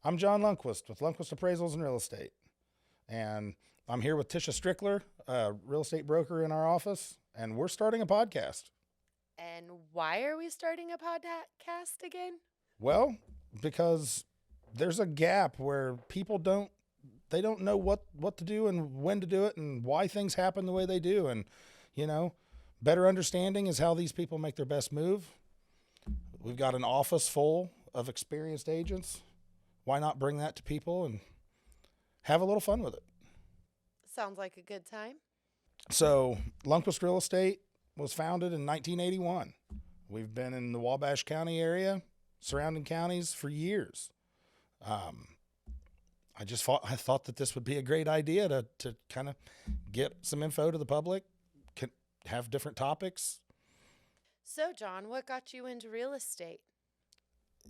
I'm John Lundquist with Lundquist Appraisals and Real Estate. And I'm here with Tisha Strickler, a real estate broker in our office, and we're starting a podcast. And why are we starting a podcast again? Well, because there's a gap where people don't know what to do and when to do it and why things happen the way they do. And, better understanding is how these people make their best move. We've got an office full of experienced agents. Why not bring that to people and have a little fun with it? Sounds like a good time. So, Lundquist Real Estate was founded in 1981. We've been in the Wabash County area, surrounding counties for years. I thought that this would be a great idea to kind of get some info to the public, have different topics. So, John, what got you into real estate?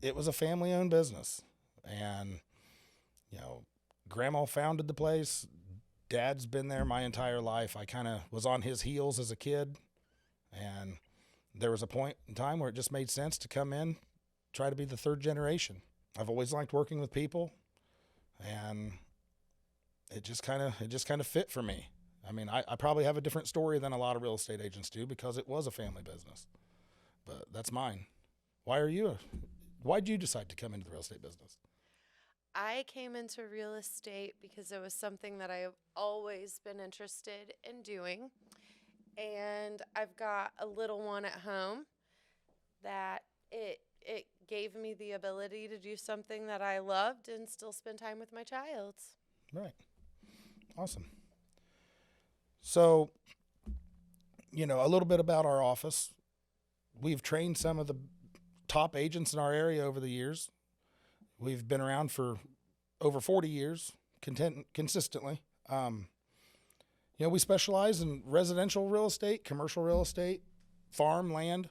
It was a family-owned business, and Grandma founded the place. Dad's been there my entire life. I kind of was on his heels as a kid, and there was a point in time where it just made sense to come in, try to be the third generation. I've always liked working with people, and it just kind of fit for me. I mean, I probably have a different story than a lot of real estate agents do because it was a family business, but that's mine. Why'd you decide to come into the real estate business? I came into real estate because it was something that I've always been interested in doing. And I've got a little one at home that it gave me the ability to do something that I loved and still spend time with my child. Right. Awesome. So, a little bit about our office. We've trained some of the top agents in our area over the years. We've been around for over 40 years, consistently. We specialize in residential real estate, commercial real estate, farm, land.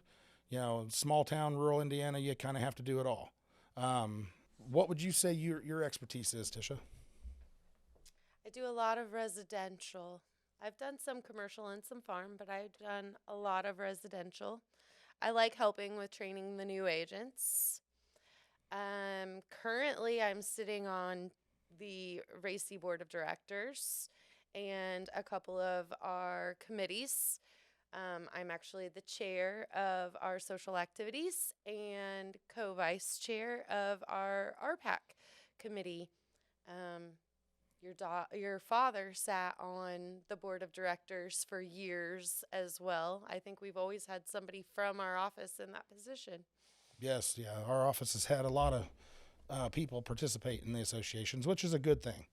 Small town, rural Indiana, you kind of have to do it all. What would you say your expertise is, Tisha? I do a lot of residential. I've done some commercial and some farm, but I've done a lot of residential. I like helping with training the new agents. Currently, I'm sitting on the RACI board of directors and a couple of our committees. I'm actually the chair of our social activities and co-vice chair of our RPAC committee. Your father sat on the board of directors for years as well. I think we've always had somebody from our office in that position. Yes, yeah. Our office has had a lot of people participate in the associations, which is a good thing.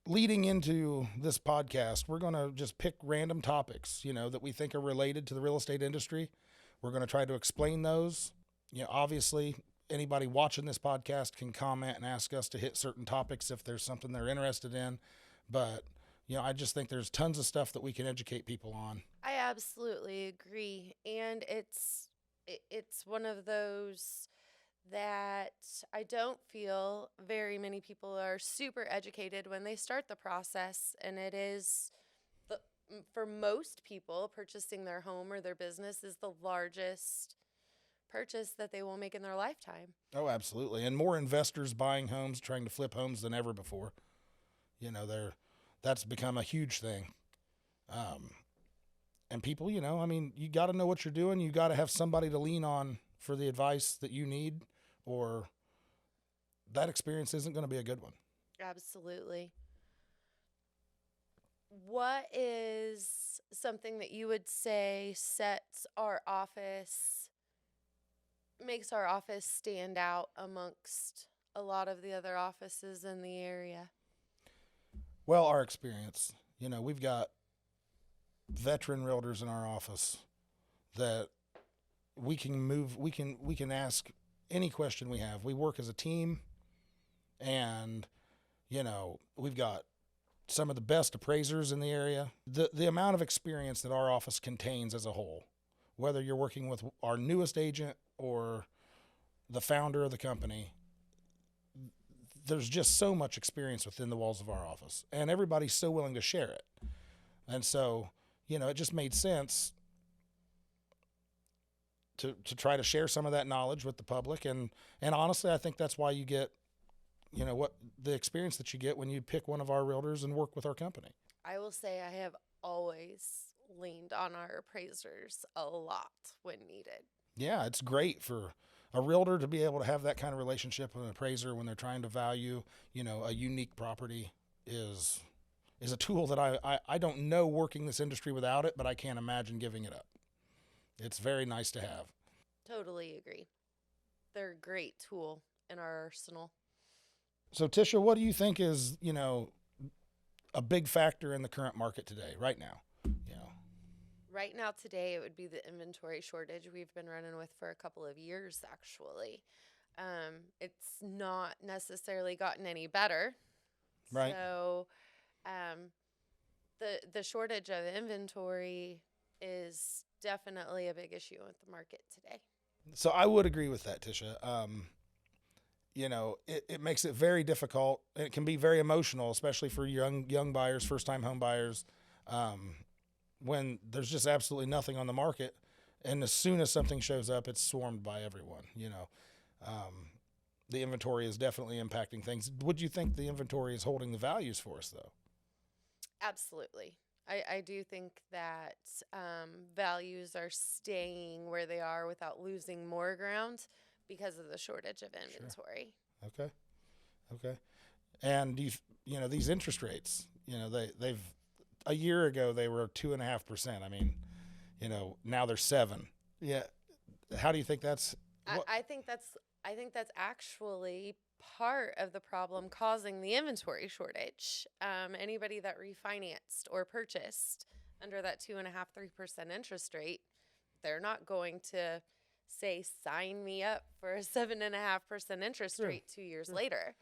Leading into this podcast, we're going to just pick random topics, that we think are related to the real estate industry. We're going to try to explain those. Obviously, anybody watching this podcast can comment and ask us to hit certain topics if there's something they're interested in. But, I just think there's tons of stuff that we can educate people on. I absolutely agree. And it's one of those that I don't feel very many people are super educated when they start the process. And it is, for most people, purchasing their home or their business is the largest purchase that they will make in their lifetime. Oh, absolutely. And more investors buying homes, trying to flip homes than ever before. That's become a huge thing. And people, you got to know what you're doing. You got to have somebody to lean on for the advice that you need, or that experience isn't going to be a good one. Absolutely. What is something that you would say makes our office stand out amongst a lot of the other offices in the area? Well, our experience. We've got veteran realtors in our office that we can ask any question we have. We work as a team, and we've got some of the best appraisers in the area. The amount of experience that our office contains as a whole, whether you're working with our newest agent or the founder of the company, there's just so much experience within the walls of our office, and everybody's so willing to share it. And so, it just made sense to try to share some of that knowledge with the public. And honestly, I think that's why you get what the experience that you get when you pick one of our realtors and work with our company. I will say I have always leaned on our appraisers a lot when needed. Yeah, it's great for a realtor to be able to have that kind of relationship with an appraiser when they're trying to value, a unique property is a tool that I don't know working this industry without it, but I can't imagine giving it up. It's very nice to have. Totally agree. They're a great tool in our arsenal. So Tisha, what do you think is, a big factor in the current market today, right now? Right now, today, it would be the inventory shortage we've been running with for a couple of years, actually. It's not necessarily gotten any better. Right. So, the shortage of inventory is definitely a big issue with the market today. So I would agree with that, Tisha. It makes it very difficult. It can be very emotional, especially for young buyers, first time home buyers, when there's just absolutely nothing on the market, and as soon as something shows up, it's swarmed by everyone. The inventory is definitely impacting things. Would you think the inventory is holding the values for us, though? Absolutely. I do think that values are staying where they are without losing more ground because of the shortage of inventory. Sure. Okay. And these interest rates, they've a year ago they were 2.5%. I mean, now they're 7%. Yeah. How do you think that's? I think that's actually part of the problem causing the inventory shortage. Anybody that refinanced or purchased under that 2.5-3% interest rate, they're not going to say, sign me up for a 7.5% interest rate 2 years later.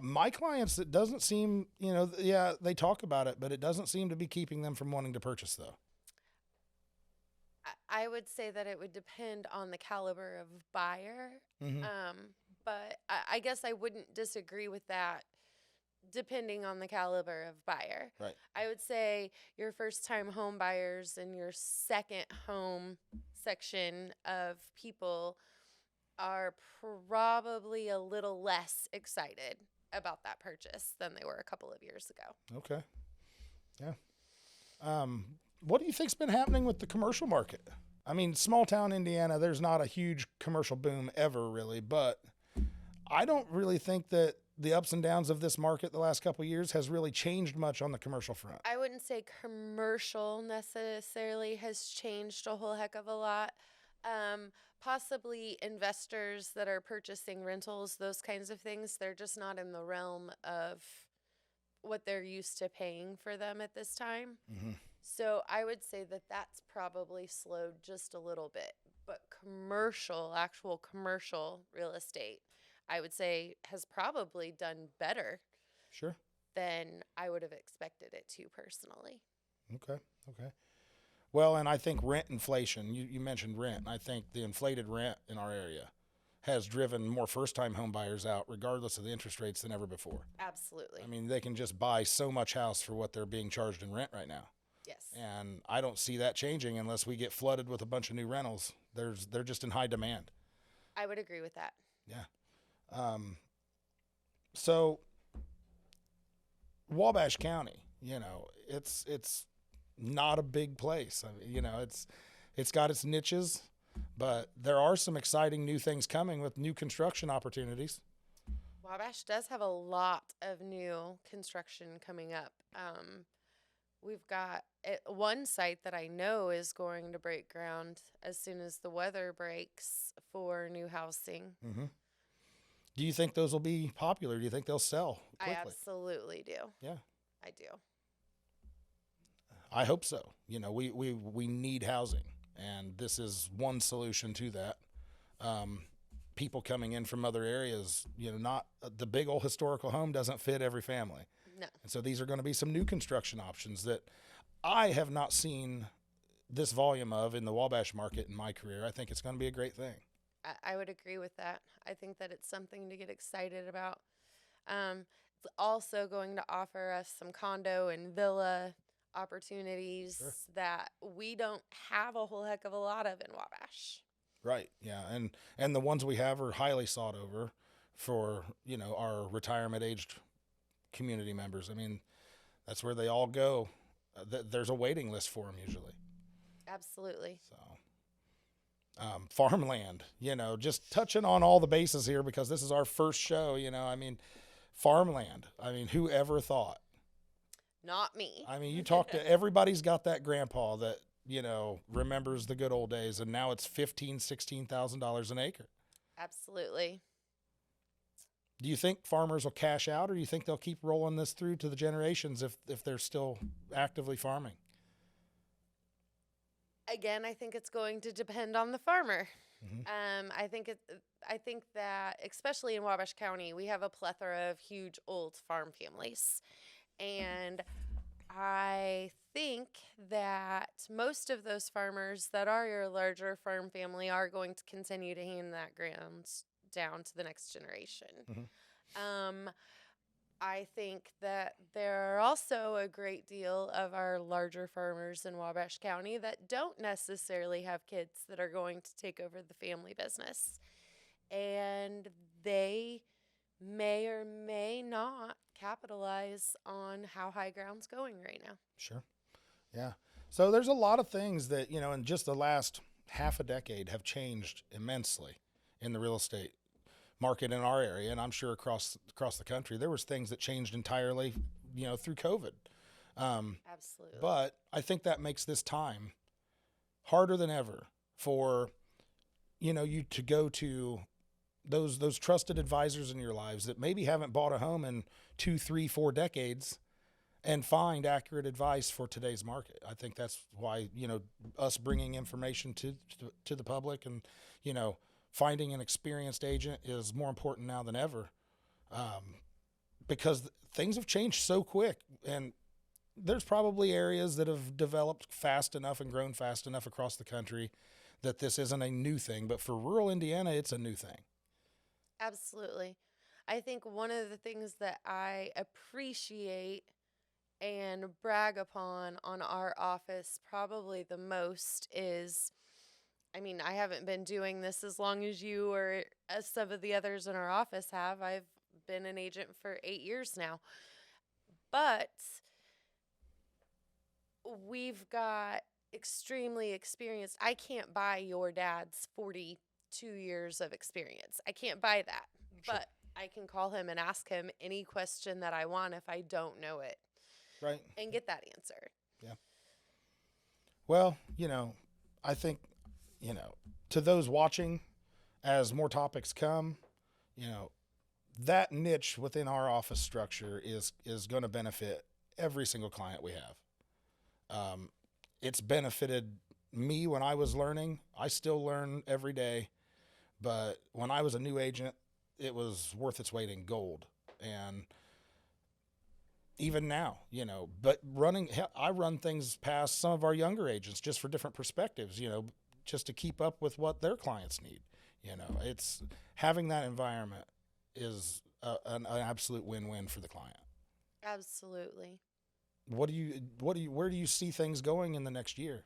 My clients, it doesn't seem, they talk about it, but it doesn't seem to be keeping them from wanting to purchase, though. I would say that it would depend on the caliber of buyer. Mm-hmm. But I guess I wouldn't disagree with that depending on the caliber of buyer. Right. I would say your first time home buyers and your second home section of people are probably a little less excited about that purchase than they were a couple of years ago. Okay. Yeah. What do you think's been happening with the commercial market? I mean, small town Indiana, there's not a huge commercial boom ever really, but I don't really think that the ups and downs of this market the last couple of years has really changed much on the commercial front. I wouldn't say commercial necessarily has changed a whole heck of a lot. Possibly investors that are purchasing rentals, those kinds of things, they're just not in the realm of what they're used to paying for them at this time. Mm-hmm. So I would say that that's probably slowed just a little bit. But actual commercial real estate, I would say has probably done better. Sure. Than I would have expected it to personally. Okay. Well, and I think rent inflation, you mentioned rent. I think the inflated rent in our area has driven more first-time home buyers out, regardless of the interest rates, than ever before. Absolutely. I mean, they can just buy so much house for what they're being charged in rent right now. Yes. And I don't see that changing unless we get flooded with a bunch of new rentals. They're just in high demand. I would agree with that. Yeah. So Wabash County, it's not a big place. I mean, it's got its niches, but there are some exciting new things coming with new construction opportunities. Wabash does have a lot of new construction coming up. We've got one site that I know is going to break ground as soon as the weather breaks for new housing. Mm-hmm. Do you think those will be popular? Do you think they'll sell quickly? I absolutely do. Yeah. I do. I hope so. We need housing, and this is one solution to that. People coming in from other areas, not the big old historical home doesn't fit every family. No. And so these are going to be some new construction options that I have not seen this volume of in the Wabash market in my career. I think it's going to be a great thing. I would agree with that. I think that it's something to get excited about. It's also going to offer us some condo and villa opportunities that we don't have a whole heck of a lot of in Wabash. Right. Yeah. And the ones we have are highly sought over for, our retirement aged community members. I mean, that's where they all go. There's a waiting list for them usually. Absolutely. So, farmland, just touching on all the bases here because this is our first show, I mean, farmland. I mean, who ever thought? Not me. I mean, you talk to everybody's got that grandpa that, remembers the good old days, and now it's $15,000-$16,000 an acre. Absolutely. Do you think farmers will cash out, or do you think they'll keep rolling this through to the generations if they're still actively farming? Again, I think it's going to depend on the farmer. Mm-hmm. I think that especially in Wabash County, we have a plethora of huge old farm families, and I think that most of those farmers that are your larger farm family are going to continue to hand that ground down to the next generation. Mm-hmm. I think that there are also a great deal of our larger farmers in Wabash County that don't necessarily have kids that are going to take over the family business. And they may or may not capitalize on how high ground's going right now. Sure. Yeah. So there's a lot of things that, in just the last half a decade have changed immensely in the real estate market in our area, and I'm sure across the country. There was things that changed entirely, through COVID. Absolutely. But I think that makes this time harder than ever for, you to go to those trusted advisors in your lives that maybe haven't bought a home in 2, 3, 4 decades and find accurate advice for today's market. I think that's why, us bringing information to the public and, finding an experienced agent is more important now than ever, because things have changed so quick, and there's probably areas that have developed fast enough and grown fast enough across the country that this isn't a new thing. But for rural Indiana, it's a new thing. Absolutely. I think one of the things that I appreciate and brag upon on our office probably the most is, I haven't been doing this as long as you or as some of the others in our office have. I've been an agent for 8 years now. But we've got extremely experienced. I can't buy your dad's 42 years of experience. I can't buy that. Sure. But I can call him and ask him any question that I want if I don't know it. Right. And get that answer. Yeah. Well, I think, to those watching, as more topics come, that niche within our office structure is going to benefit every single client we have. It's benefited me when I was learning. I still learn every day, but when I was a new agent, it was worth its weight in gold. And even now, but I run things past some of our younger agents just for different perspectives, just to keep up with what their clients need. It's having that environment is an absolute win-win for the client. Absolutely. Where do you see things going in the next year?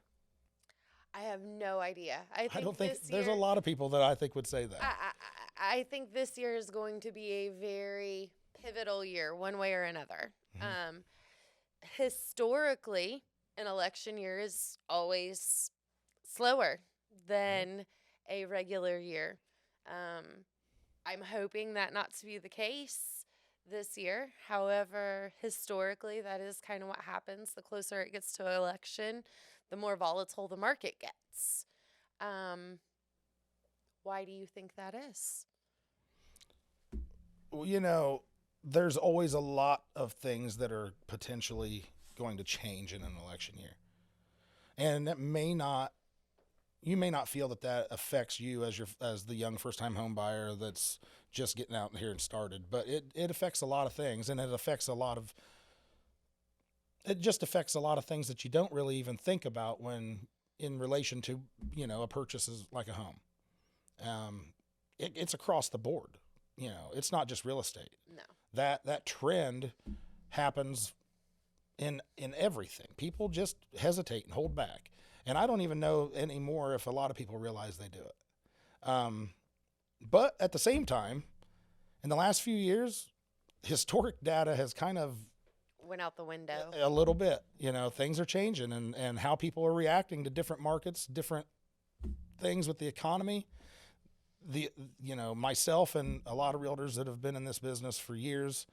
I have no idea. I don't think there's a lot of people that I think would say that. I think this year is going to be a very pivotal year, one way or another. Mm-hmm. Historically, an election year is always slower than a regular year. I'm hoping that not to be the case this year. However, historically, that is kind of what happens. The closer it gets to election, the more volatile the market gets. Why do you think that is? Well, there's always a lot of things that are potentially going to change in an election year. And that you may not feel that affects you as the young first-time home buyer that's just getting out here and started, but it affects a lot of things, and it just affects a lot of things that you don't really even think about when in relation to, a purchase like a home. It's across the board. It's not just real estate. No. That trend happens in everything. People just hesitate and hold back. And I don't even know anymore if a lot of people realize they do it. But at the same time, in the last few years, historic data has kind of Went out the window. a little bit. Things are changing, and how people are reacting to different markets, different things with the economy. Myself and a lot of realtors that have been in this business for years,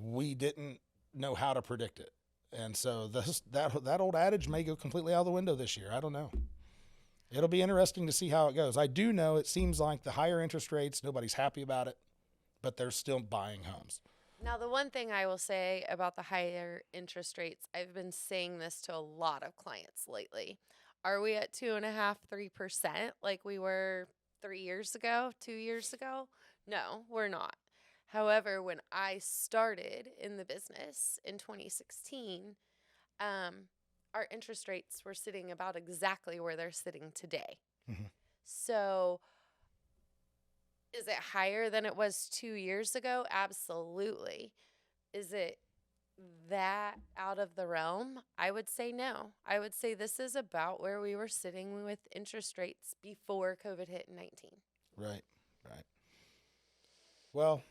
we didn't know how to predict it. And so that old adage may go completely out of the window this year. I don't know. It'll be interesting to see how it goes. I do know it seems like the higher interest rates, nobody's happy about it, but they're still buying homes. Now, the one thing I will say about the higher interest rates, I've been saying this to a lot of clients lately. Are we at 2.5%, 3% like we were 3 years ago, 2 years ago? No, we're not. However, when I started in the business in 2016, our interest rates were sitting about exactly where they're sitting today. Mm-hmm. So, is it higher than it was 2 years ago? Absolutely. Is it that out of the realm? I would say no. I would say this is about where we were sitting with interest rates before COVID hit in 19. Right. Well,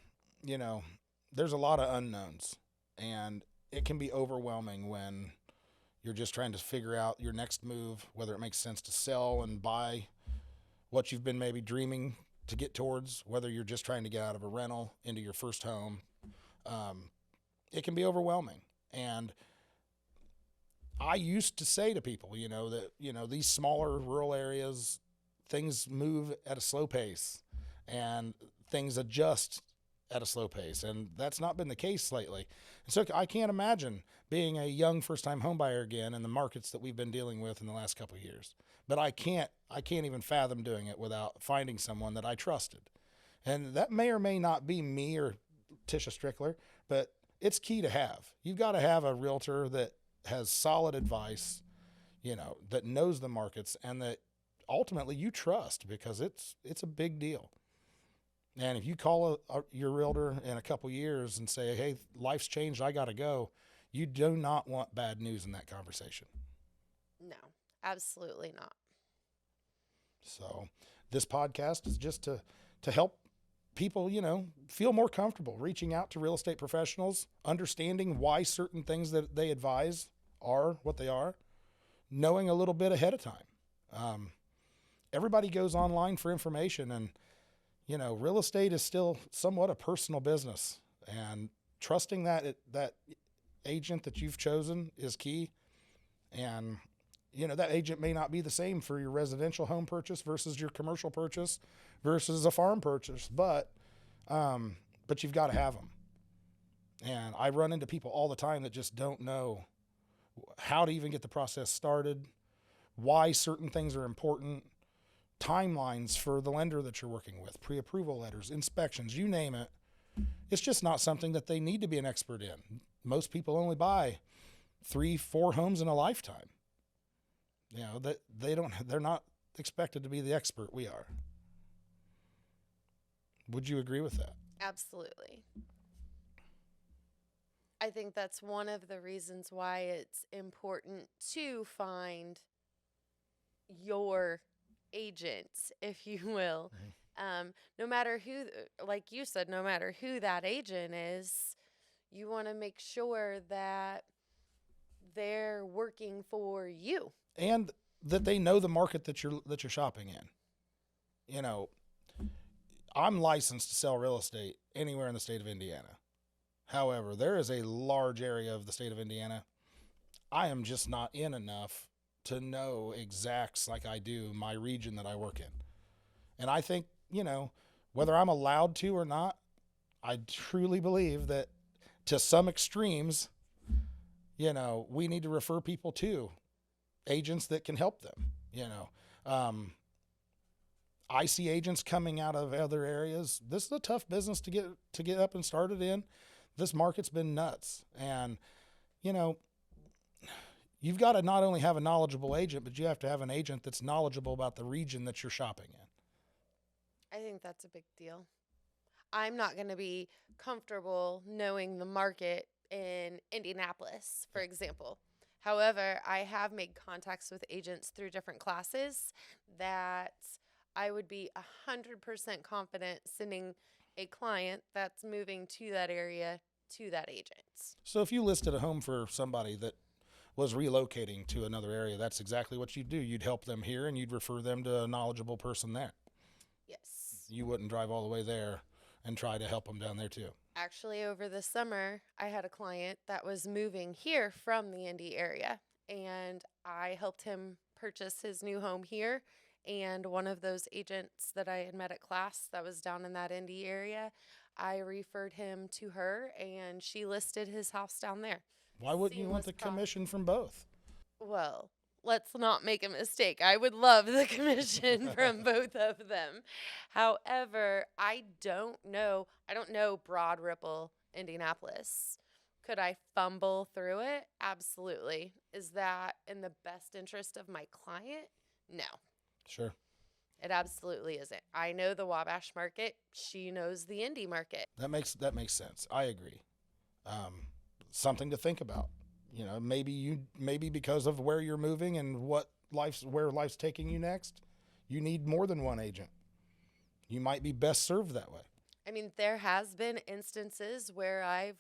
there's a lot of unknowns, and it can be overwhelming when you're just trying to figure out your next move, whether it makes sense to sell and buy what you've been maybe dreaming to get towards, whether you're just trying to get out of a rental into your first home. It can be overwhelming. And I used to say to people, that, these smaller rural areas, things move at a slow pace and things adjust at a slow pace. And that's not been the case lately. And so I can't imagine being a young first-time homebuyer again in the markets that we've been dealing with in the last couple of years. But I can't even fathom doing it without finding someone that I trusted. And that may or may not be me or Tisha Strickler, but it's key to have. You've got to have a realtor that has solid advice, that knows the markets and that ultimately you trust, because it's a big deal. And if you call your realtor in a couple years and say, hey, life's changed, I got to go, you do not want bad news in that conversation. No, absolutely not. So this podcast is just to help people, feel more comfortable reaching out to real estate professionals, understanding why certain things that they advise are what they are, knowing a little bit ahead of time. Everybody goes online for information, and real estate is still somewhat a personal business, and trusting that agent that you've chosen is key. And, that agent may not be the same for your residential home purchase versus your commercial purchase versus a farm purchase, but you've got to have them. And I run into people all the time that just don't know how to even get the process started, why certain things are important, timelines for the lender that you're working with, pre-approval letters, inspections, you name it. It's just not something that they need to be an expert in. Most people only buy 3-4 homes in a lifetime. They're not expected to be the expert we are. Would you agree with that? Absolutely. I think that's one of the reasons why it's important to find your agent, if you will. Mm-hmm. No matter who, like you said, no matter who that agent is, you want to make sure that they're working for you and that they know the market that you're shopping in. I'm licensed to sell real estate anywhere in the state of Indiana. However, there is a large area of the state of Indiana I am just not in enough to know exacts like I do my region that I work in. And I think, whether I'm allowed to or not, I truly believe that to some extremes, we need to refer people to agents that can help them. I see agents coming out of other areas. This is a tough business to get up and started in. This market's been nuts. And, you've got to not only have a knowledgeable agent, but you have to have an agent that's knowledgeable about the region that you're shopping in. I think that's a big deal. I'm not going to be comfortable knowing the market in Indianapolis, for example. However, I have made contacts with agents through different classes that I would be 100% confident sending a client that's moving to that area to that agent. So if you listed a home for somebody that was relocating to another area, that's exactly what you'd do. You'd help them here and you'd refer them to a knowledgeable person there. Yes. You wouldn't drive all the way there and try to help them down there too. Actually, over the summer, I had a client that was moving here from the Indy area, and I helped him purchase his new home here. And one of those agents that I had met at class that was down in that Indy area, I referred him to her, and she listed his house down there. Why wouldn't you want the commission from both? Well, let's not make a mistake. I would love the commission from both of them. However, I don't know Broad Ripple, Indianapolis. Could I fumble through it? Absolutely. Is that in the best interest of my client? No. Sure. It absolutely isn't. I know the Wabash market. She knows the Indy market. That makes sense. I agree. Something to think about. You know, maybe because of where you're moving and where life's taking you next, you need more than one agent. You might be best served that way. I mean, there has been instances where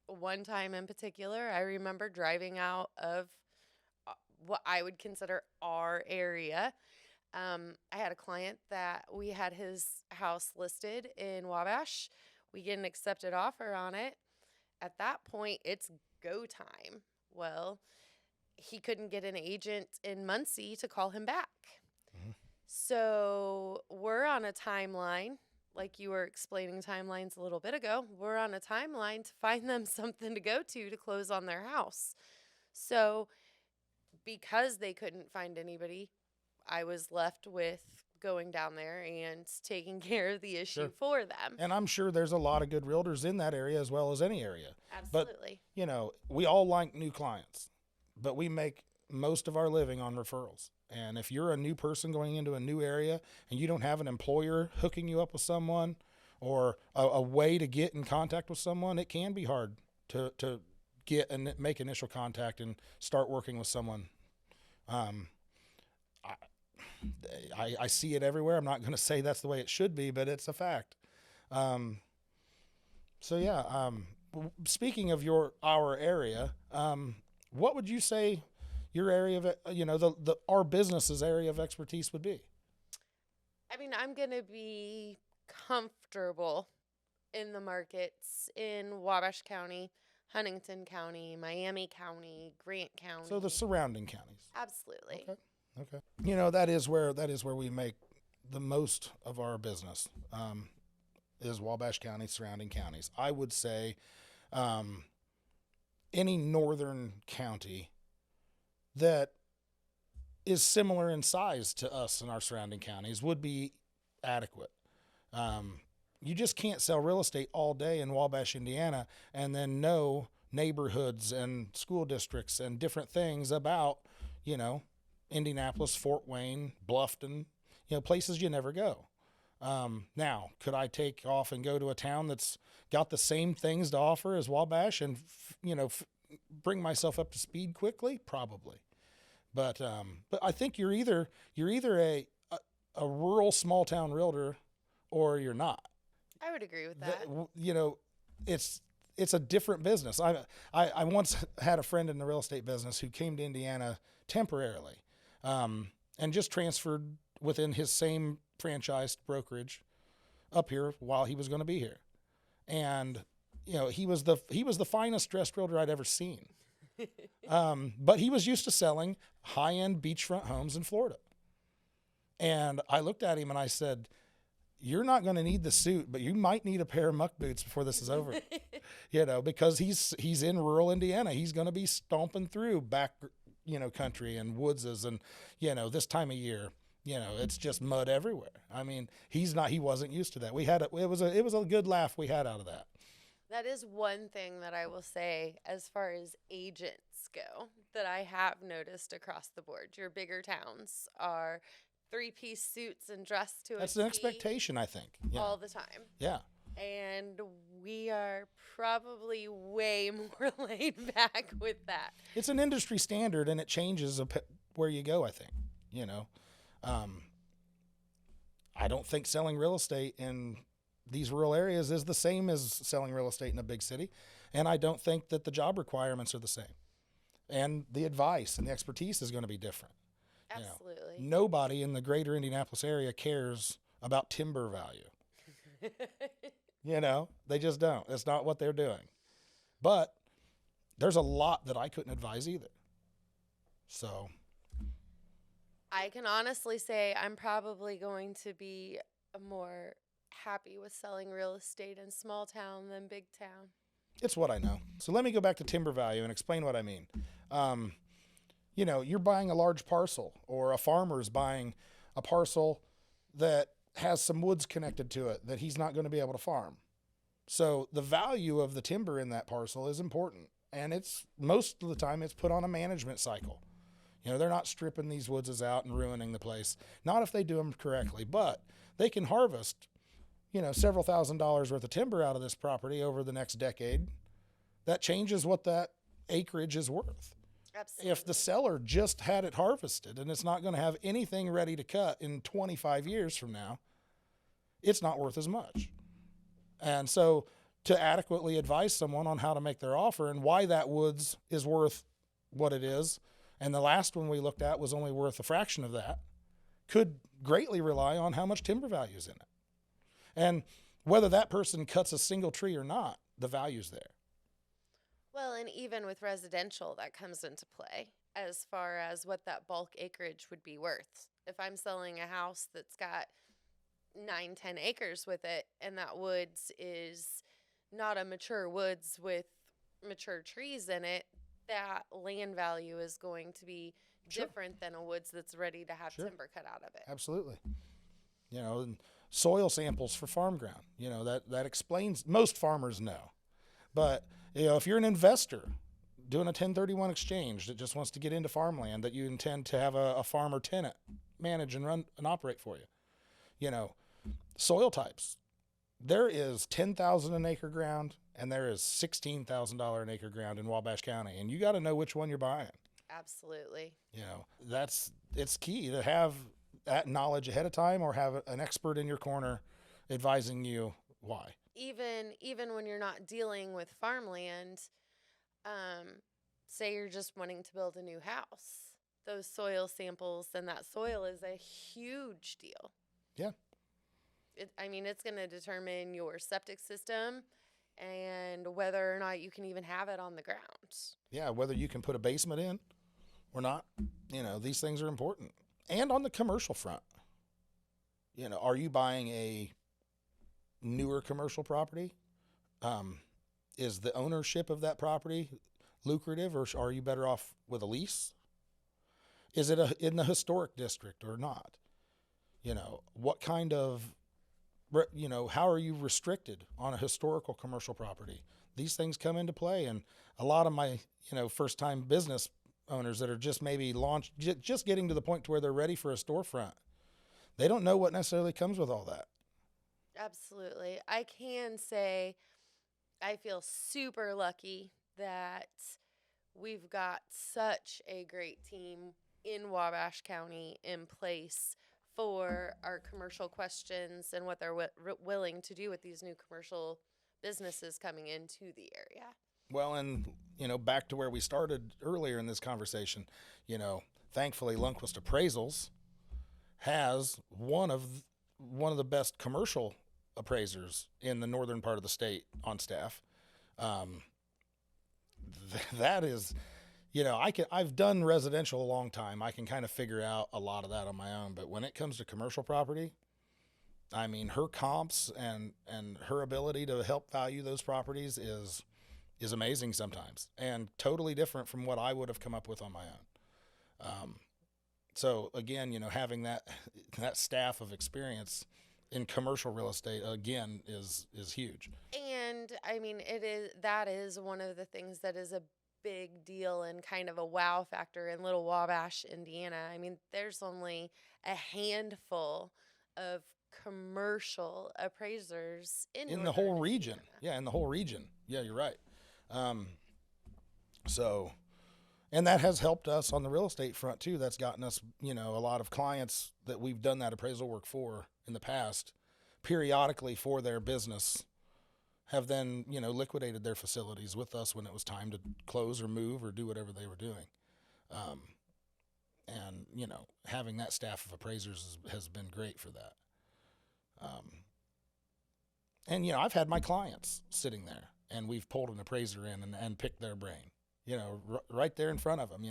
one time in particular, I remember driving out of what I would consider our area. I had a client that we had his house listed in Wabash. We get an accepted offer on it. At that point, it's go time. Well, he couldn't get an agent in Muncie to call him back. Mm-hmm. So we're on a timeline, like you were explaining timelines a little bit ago. We're on a timeline to find them something to go to close on their house. So because they couldn't find anybody, I was left with going down there and taking care of the issue for them. And I'm sure there's a lot of good realtors in that area as well as any area. Absolutely. But, you know, we all like new clients, but we make most of our living on referrals. And if you're a new person going into a new area and you don't have an employer hooking you up with someone or a way to get in contact with someone, it can be hard to get and make initial contact and start working with someone. I see it everywhere. I'm not going to say that's the way it should be, but it's a fact. Speaking of our area, what would you say your area of, our business's area of expertise would be? I mean, I'm going to be comfortable in the markets in Wabash County, Huntington County, Miami County, Grant County. So the surrounding counties. Absolutely. Okay. You know, that is where we make the most of our business, is Wabash County, surrounding counties. I would say any northern county that is similar in size to us in our surrounding counties would be adequate. You just can't sell real estate all day in Wabash, Indiana, and then know neighborhoods and school districts and different things about, Indianapolis, Fort Wayne, Bluffton, places you never go. Now, could I take off and go to a town that's got the same things to offer as Wabash and, bring myself up to speed quickly? Probably. But I think you're either a rural small town realtor or you're not. I would agree with that. It's a different business. I once had a friend in the real estate business who came to Indiana temporarily, and just transferred within his same franchised brokerage up here while he was going to be here. And, he was the finest dressed realtor I'd ever seen. But he was used to selling high-end beachfront homes in Florida. And I looked at him and I said, "You're not going to need the suit, but you might need a pair of muck boots before this is over." Because he's in rural Indiana. He's going to be stomping through back, country and woodses and, this time of year, it's just mud everywhere. I mean, he wasn't used to that. It was a good laugh we had out of that. That is one thing that I will say as far as agents go that I have noticed across the board. Your bigger towns are three-piece suits and dressed to a That's an expectation, I think. Yeah. All the time. Yeah. And we are probably way more laid back with that. It's an industry standard, and it changes where you go, I think. I don't think selling real estate in these rural areas is the same as selling real estate in a big city. And I don't think that the job requirements are the same. And the advice and the expertise is going to be different. Absolutely. Nobody in the greater Indianapolis area cares about timber value. They just don't. That's not what they're doing. But there's a lot that I couldn't advise either. So I can honestly say I'm probably going to be more happy with selling real estate in small town than big town. it's what I know. So let me go back to timber value and explain what I mean. You're buying a large parcel, or a farmer's buying a parcel that has some woods connected to it that he's not going to be able to farm. So the value of the timber in that parcel is important. And it's most of the time it's put on a management cycle. They're not stripping these woodses out and ruining the place. Not if they do them correctly, but they can harvest, several $1,000s worth of timber out of this property over the next decade. That changes what that acreage is worth. Absolutely. If the seller just had it harvested and it's not going to have anything ready to cut in 25 years from now, it's not worth as much. And so to adequately advise someone on how to make their offer and why that woods is worth what it is, and the last one we looked at was only worth a fraction of that, could greatly rely on how much timber value is in it. And whether that person cuts a single tree or not, the value's there. Well, and even with residential, that comes into play as far as what that bulk acreage would be worth. If I'm selling a house that's got 9-10 acres with it, and that woods is not a mature woods with mature trees in it, that land value is going to be different than a woods that's ready to have timber cut out of it. Absolutely. And soil samples for farm ground, that explains, most farmers know. But, if you're an investor doing a 1031 exchange that just wants to get into farmland that you intend to have a farmer tenant manage and run and operate for you, soil types. There is $10,000 an acre ground and there is $16,000 an acre ground in Wabash County. And you got to know which one you're buying. Absolutely. It's key to have that knowledge ahead of time, or have an expert in your corner advising you why. Even when you're not dealing with farmland, say you're just wanting to build a new house, those soil samples and that soil is a huge deal. Yeah. It's going to determine your septic system and whether or not you can even have it on the ground. Yeah, whether you can put a basement in or not. These things are important. And on the commercial front, are you buying a newer commercial property? Is the ownership of that property lucrative, or are you better off with a lease? Is it in the historic district or not? What kind of, how are you restricted on a historical commercial property? These things come into play. And a lot of my, first time business owners that are just maybe just getting to the point to where they're ready for a storefront, they don't know what necessarily comes with all that. Absolutely. I can say I feel super lucky that we've got such a great team in Wabash County in place for our commercial questions and what they're willing to do with these new commercial businesses coming into the area. Well, and, back to where we started earlier in this conversation, thankfully Lundquist Appraisals has one of the best commercial appraisers in the northern part of the state on staff. That is, I've done residential a long time. I can kind of figure out a lot of that on my own. But when it comes to commercial property, her comps and her ability to help value those properties is amazing sometimes, and totally different from what I would have come up with on my own. So again, having that staff of experience in commercial real estate again is huge. And that is one of the things that is a big deal and kind of a wow factor in Little Wabash, Indiana. There's only a handful of commercial appraisers in the whole region. Yeah, in the whole region. Yeah, you're right. And that has helped us on the real estate front too. That's gotten us, a lot of clients that we've done that appraisal work for in the past periodically for their business have then, liquidated their facilities with us when it was time to close or move or do whatever they were doing. Um, and, having that staff of appraisers has been great for that. And, I've had my clients sitting there and we've pulled an appraiser in and picked their brain, right there in front of them,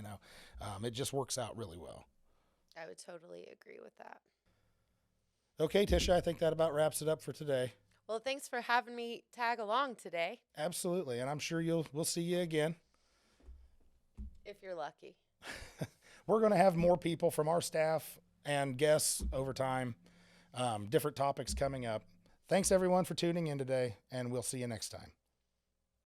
it just works out really well. I would totally agree with that. Okay, Tisha, I think that about wraps it up for today. Well, thanks for having me tag along today. Absolutely. And I'm sure we'll see you again. If you're lucky. We're going to have more people from our staff and guests over time, different topics coming up. Thanks everyone for tuning in today, and we'll see you next time.